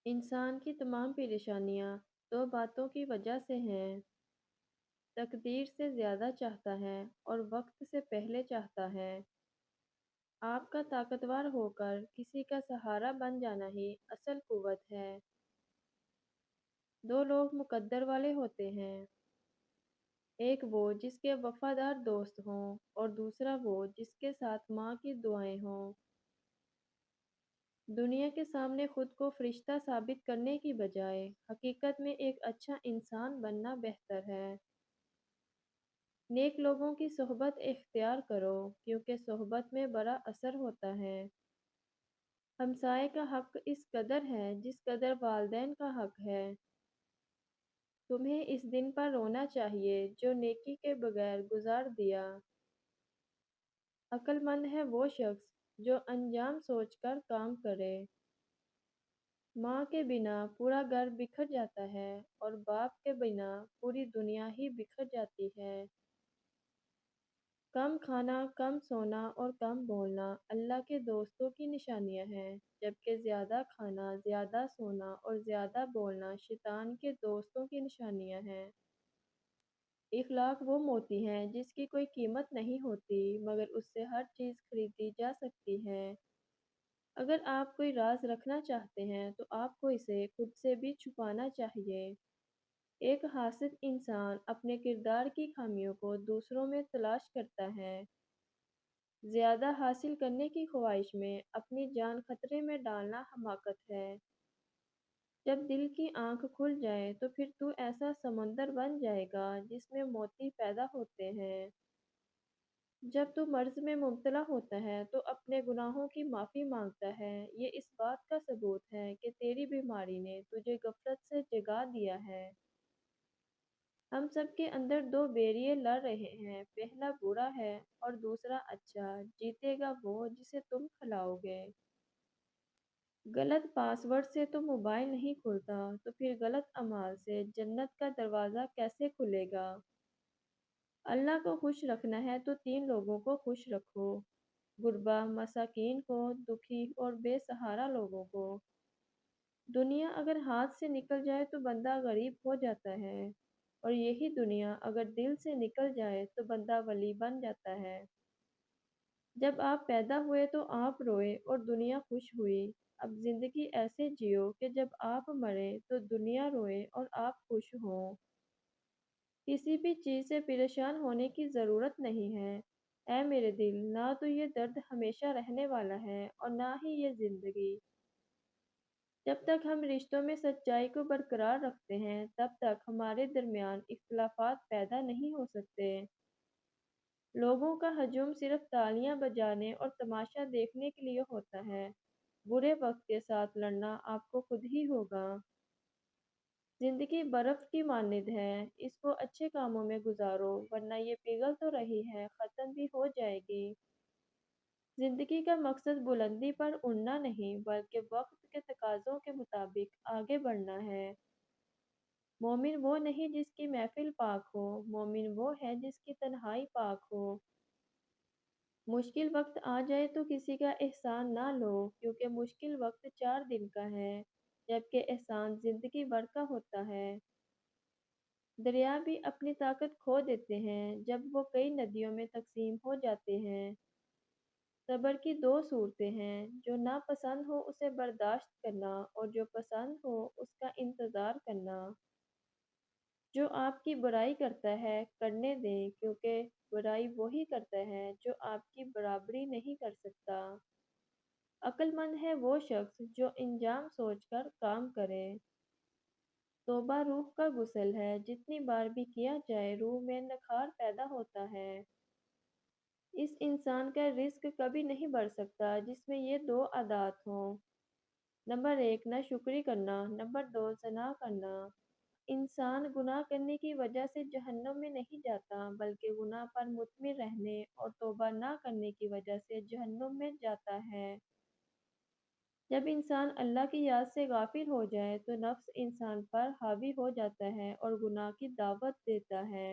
इंसान की तमाम परेशानियां दो बातों की वजह से हैं। तकदीर से ज़्यादा चाहता है और वक्त से पहले चाहता है। आपका ताकतवर होकर किसी का सहारा बन जाना ही असल कुव्वत है। दो लोग मुकद्दर वाले होते हैं, एक वो जिसके वफादार दोस्त हों और दूसरा वो जिसके साथ माँ की दुआएं हों। दुनिया के सामने खुद को फरिश्ता साबित करने की बजाय हकीकत में एक अच्छा इंसान बनना बेहतर है। नेक लोगों की सोहबत इख्तियार करो, क्योंकि सोहबत में बड़ा असर होता है। हमसाये का हक इस कदर है जिस कदर वालदैन का हक है। तुम्हें इस दिन पर रोना चाहिए जो नेकी के बगैर गुजार दिया। अक्लमंद है वो शख्स जो अंजाम सोचकर काम करे। माँ के बिना पूरा घर बिखर जाता है और बाप के बिना पूरी दुनिया ही बिखर जाती है। कम खाना, कम सोना और कम बोलना अल्लाह के दोस्तों की निशानियां हैं, जबकि ज़्यादा खाना, ज़्यादा सोना और ज़्यादा बोलना शैतान के दोस्तों की निशानियां हैं। इखलाक वो मोती हैं जिसकी कोई कीमत नहीं होती, मगर उससे हर चीज़ खरीदी जा सकती है। अगर आप कोई राज रखना चाहते हैं तो आपको इसे खुद से भी छुपाना चाहिए। एक हासिद इंसान अपने किरदार की खामियों को दूसरों में तलाश करता है। ज़्यादा हासिल करने की ख्वाहिश में अपनी जान खतरे में डालना हमाकत है। जब दिल की आँख खुल जाए तो फिर तू ऐसा समंदर बन जाएगा जिसमें मोती पैदा होते हैं। जब तू मर्ज़ में मुब्तला होता है तो अपने गुनाहों की माफ़ी मांगता है। ये इस बात का सबूत है कि तेरी बीमारी ने तुझे गफलत से जगा दिया है। हम सब के अंदर दो बेरिए लड़ रहे हैं, पहला बुरा है और दूसरा अच्छा। जीतेगा वो जिसे तुम खिलाओगे। गलत पासवर्ड से तो मोबाइल नहीं खुलता, तो फिर गलत अमाल से जन्नत का दरवाज़ा कैसे खुलेगा। अल्लाह को खुश रखना है तो तीन लोगों को खुश रखो, गुरबा, मसाकीन को, दुखी और बेसहारा लोगों को। दुनिया अगर हाथ से निकल जाए तो बंदा गरीब हो जाता है, और यही दुनिया अगर दिल से निकल जाए तो बंदा वली बन जाता है। जब आप पैदा हुए तो आप रोए और दुनिया खुश हुई। अब जिंदगी ऐसे जियो कि जब आप मरे तो दुनिया रोए और आप खुश हों। किसी भी चीज़ से परेशान होने की ज़रूरत नहीं है। ऐ मेरे दिल, ना तो ये दर्द हमेशा रहने वाला है और ना ही ये ज़िंदगी। जब तक हम रिश्तों में सच्चाई को बरकरार रखते हैं, तब तक हमारे दरमियान इख्तिलाफात पैदा नहीं हो सकते। लोगों का हजूम सिर्फ तालियां बजाने और तमाशा देखने के लिए होता है। बुरे वक्त के साथ लड़ना आपको खुद ही होगा। जिंदगी बर्फ की मानिंद है, इसको अच्छे कामों में गुजारो, वरना ये पिघल तो रही है, खत्म भी हो जाएगी। जिंदगी का मकसद बुलंदी पर उड़ना नहीं, बल्कि वक्त के तकाजों के मुताबिक आगे बढ़ना है। मोमिन वो नहीं जिसकी महफिल पाक हो, मोमिन वो है जिसकी तन्हाई पाक हो। मुश्किल वक्त आ जाए तो किसी का एहसान ना लो, क्योंकि मुश्किल वक्त 4 दिन का है, जबकि एहसान जिंदगी भर का होता है। दरिया भी अपनी ताकत खो देते हैं जब वो कई नदियों में तकसीम हो जाते हैं। सब्र की दो सूरतें हैं, जो नापसंद हो उसे बर्दाश्त करना और जो पसंद हो उसका इंतज़ार करना। जो आपकी बुराई करता है करने दें, क्योंकि बुराई वही करता है जो आपकी बराबरी नहीं कर सकता। अक्लमंद है वो शख्स जो इंजाम सोचकर काम करे। तौबा रूह का गुस्ल है, जितनी बार भी किया जाए रूह में नखार पैदा होता है। इस इंसान का रिस्क कभी नहीं बढ़ सकता जिसमें ये दो आदात हों। नंबर 1, नाशुक्री करना। नंबर 2, ज़ना करना। इंसान गुनाह करने की वजह से जहन्नुम में नहीं जाता, बल्कि गुनाह पर मुतमिन रहने और तौबा ना करने की वजह से जहन्नुम में जाता है। जब इंसान अल्लाह की याद से गाफिल हो जाए तो नफ्स इंसान पर हावी हो जाता है और गुनाह की दावत देता है।